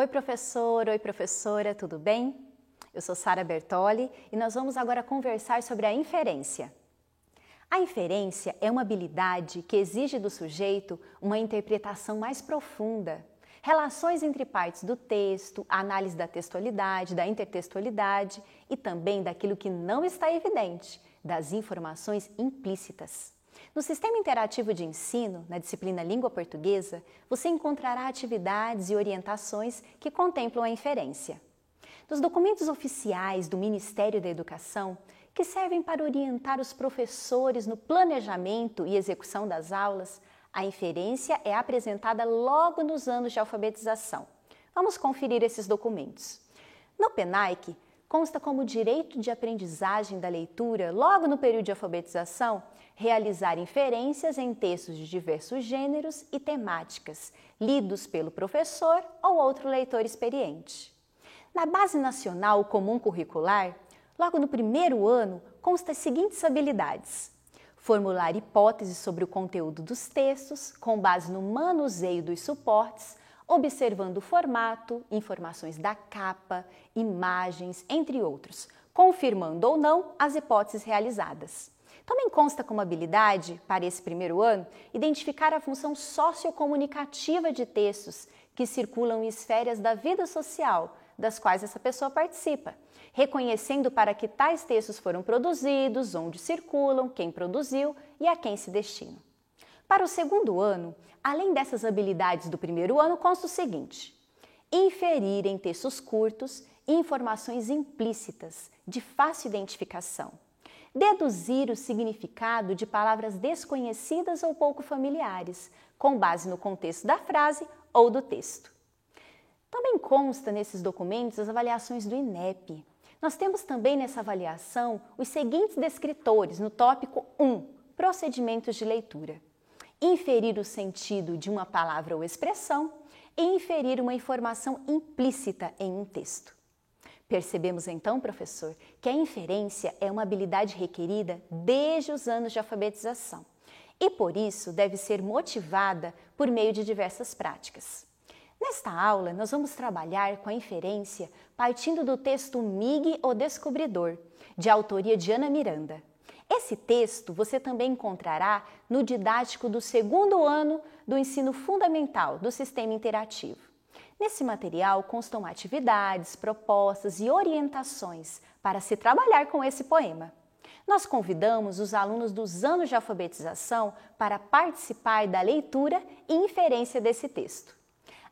Oi professor, oi professora, tudo bem? Eu sou Sara Bertoli e nós vamos agora conversar sobre a inferência. A inferência é uma habilidade que exige do sujeito uma interpretação mais profunda, relações entre partes do texto, a análise da textualidade, da intertextualidade e também daquilo que não está evidente, das informações implícitas. No Sistema Interativo de Ensino, na disciplina Língua Portuguesa, você encontrará atividades e orientações que contemplam a inferência. Nos documentos oficiais do Ministério da Educação, que servem para orientar os professores no planejamento e execução das aulas, a inferência é apresentada logo nos anos de alfabetização. Vamos conferir esses documentos. No PENAIC, consta como direito de aprendizagem da leitura, logo no período de alfabetização, realizar inferências em textos de diversos gêneros e temáticas, lidos pelo professor ou outro leitor experiente. Na Base Nacional Comum Curricular, logo no primeiro ano, consta as seguintes habilidades: formular hipóteses sobre o conteúdo dos textos, com base no manuseio dos suportes, observando o formato, informações da capa, imagens, entre outros, confirmando ou não as hipóteses realizadas. Também consta como habilidade, para esse primeiro ano, identificar a função sociocomunicativa de textos que circulam em esferas da vida social, das quais essa pessoa participa, reconhecendo para que tais textos foram produzidos, onde circulam, quem produziu e a quem se destinam. Para o segundo ano, além dessas habilidades do primeiro ano, consta o seguinte: inferir em textos curtos informações implícitas, de fácil identificação. Deduzir o significado de palavras desconhecidas ou pouco familiares, com base no contexto da frase ou do texto. Também consta nesses documentos as avaliações do INEP. Nós temos também nessa avaliação os seguintes descritores no tópico 1, procedimentos de leitura: inferir o sentido de uma palavra ou expressão e inferir uma informação implícita em um texto. Percebemos então, professor, que a inferência é uma habilidade requerida desde os anos de alfabetização e, por isso, deve ser motivada por meio de diversas práticas. Nesta aula, nós vamos trabalhar com a inferência partindo do texto Mig, o Descobridor, de autoria de Ana Miranda. Esse texto você também encontrará no didático do segundo ano do ensino fundamental do Sistema Interativo. Nesse material constam atividades, propostas e orientações para se trabalhar com esse poema. Nós convidamos os alunos dos anos de alfabetização para participar da leitura e inferência desse texto.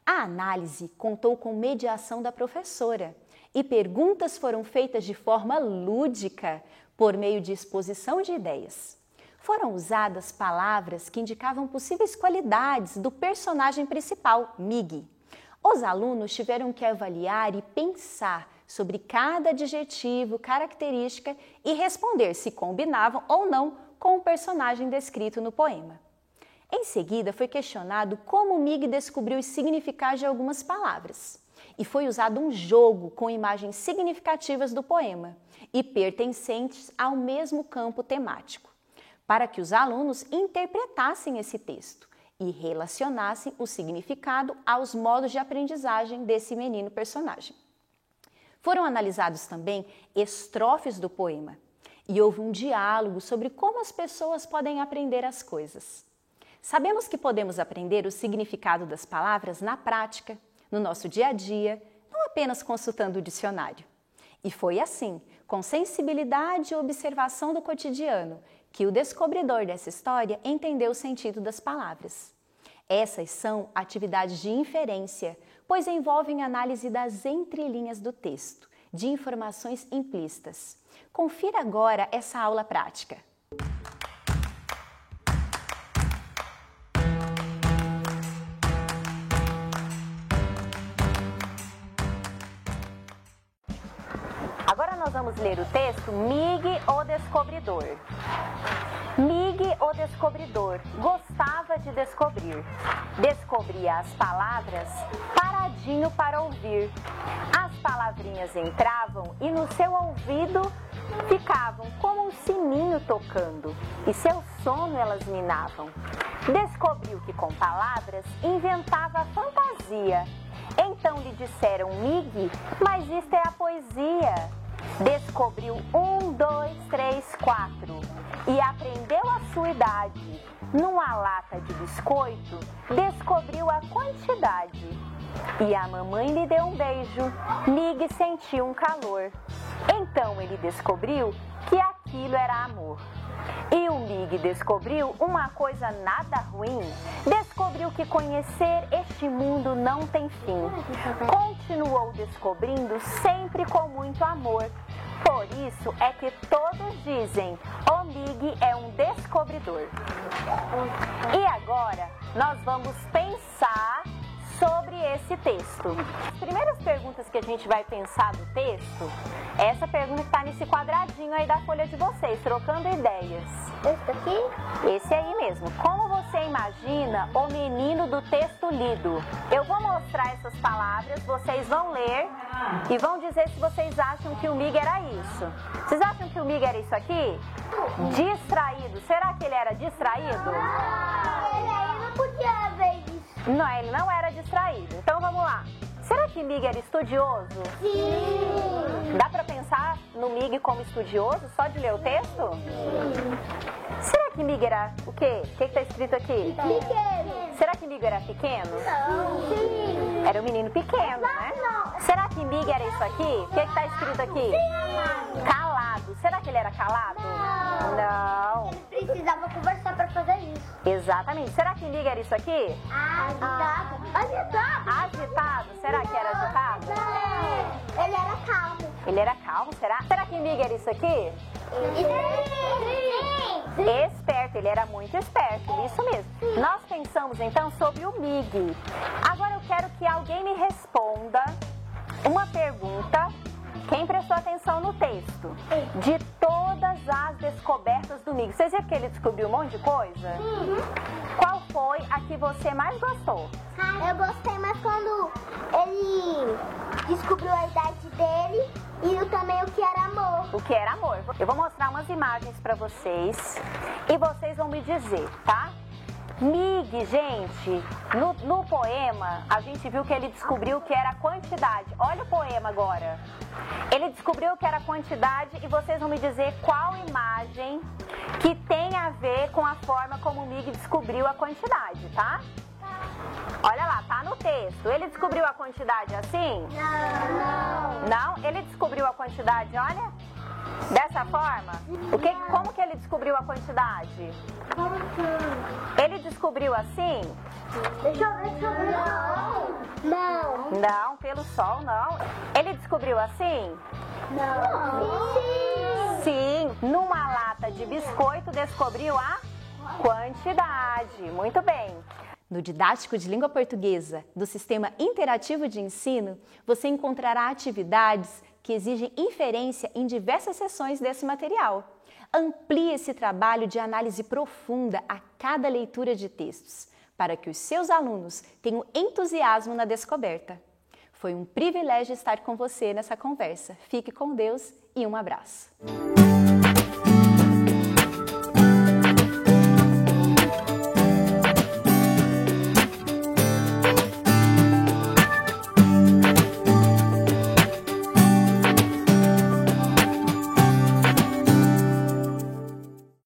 A análise contou com mediação da professora e perguntas foram feitas de forma lúdica, por meio de exposição de ideias. Foram usadas palavras que indicavam possíveis qualidades do personagem principal, Mig. Os alunos tiveram que avaliar e pensar sobre cada adjetivo, característica e responder se combinavam ou não com o personagem descrito no poema. Em seguida, foi questionado como Mig descobriu os significados de algumas palavras. E foi usado um jogo com imagens significativas do poema e pertencentes ao mesmo campo temático, para que os alunos interpretassem esse texto e relacionassem o significado aos modos de aprendizagem desse menino personagem. Foram analisados também estrofes do poema e houve um diálogo sobre como as pessoas podem aprender as coisas. Sabemos que podemos aprender o significado das palavras na prática, no nosso dia a dia, não apenas consultando o dicionário. E foi assim, com sensibilidade e observação do cotidiano, que o descobridor dessa história entendeu o sentido das palavras. Essas são atividades de inferência, pois envolvem análise das entrelinhas do texto, de informações implícitas. Confira agora essa aula prática. Agora nós vamos ler o texto Mig, o Descobridor. Mig, o Descobridor, gostava de descobrir. Descobria as palavras paradinho para ouvir. As palavrinhas entravam e no seu ouvido ficavam como um sininho tocando, e seu sono elas minavam. Descobriu que com palavras inventava fantasia. Então lhe disseram: Mig, mas isto é a poesia. Descobriu 1, 2, 3, 4 e aprendeu a sua idade. Numa lata de biscoito, descobriu a quantidade. E a mamãe lhe deu um beijo. Mig sentiu um calor. Então ele descobriu que aquilo era amor. E o Mig descobriu uma coisa nada ruim. Descobriu que conhecer este mundo não tem fim. Continuou descobrindo sempre com muito amor. Por isso é que todos dizem: o Mig é um descobridor. E agora nós vamos pensar sobre esse texto. As primeiras perguntas que a gente vai pensar do texto é essa pergunta que está nesse quadradinho aí da folha de vocês, trocando ideias. Esse aqui? Esse aí mesmo. Como você imagina o menino do texto lido? Eu vou mostrar essas palavras, vocês vão ler e vão dizer se vocês acham que o Mig era isso. Vocês acham que o Mig era isso aqui? Distraído. Será que ele era distraído? Ele aí não podia ver isso. Não, ele não era distraído. Então vamos lá. Será que Mig era estudioso? Sim. Dá pra pensar no Mig como estudioso só de ler o texto? Sim. Será que Mig era o quê? O que tá escrito aqui? Pequeno. Será que Mig era pequeno? Não. Sim. Era um menino pequeno, né? Não. Será que Mig era isso aqui? O que tá escrito aqui? Sim. Calado. Será que ele era calado? Não. Ele precisava conversar pra fazer isso. Exatamente. Será que Mig era isso aqui? Agitado. Agitado. Agitado. Será que era agitado? Não. Ele era calmo. Ele era calmo, será? Será que Mig era isso aqui? Sim. Esperto, ele era muito esperto, isso mesmo. Nós pensamos então sobre o Mig. Agora eu quero que alguém me responda uma pergunta. Quem prestou atenção no texto? De todas as descobertas do Mig. Vocês viram que ele descobriu um monte de coisa? Qual foi a que você mais gostou? Eu gostei mais quando ele descobriu a idade dele e também o que era amor. O que era amor. Eu vou mostrar umas imagens pra vocês e vocês vão me dizer, tá? Mig, gente, no poema a gente viu que ele descobriu que era quantidade. Olha o poema agora. Ele descobriu que era quantidade e vocês vão me dizer qual imagem que tem a ver com a forma como o Mig descobriu a quantidade, tá? Olha lá, tá no texto. Ele descobriu a quantidade assim? Não. Não? Ele descobriu a quantidade, olha, dessa forma? Como que ele descobriu a quantidade? Como assim? Ele descobriu assim? Deixa eu ver. Não. Não, pelo sol não. Ele descobriu assim? Não. Sim, numa lata de biscoito descobriu a quantidade. Muito bem. No Didático de Língua Portuguesa do Sistema Interativo de Ensino, você encontrará atividades que exigem inferência em diversas seções desse material. Amplie esse trabalho de análise profunda a cada leitura de textos, para que os seus alunos tenham entusiasmo na descoberta. Foi um privilégio estar com você nessa conversa. Fique com Deus e um abraço.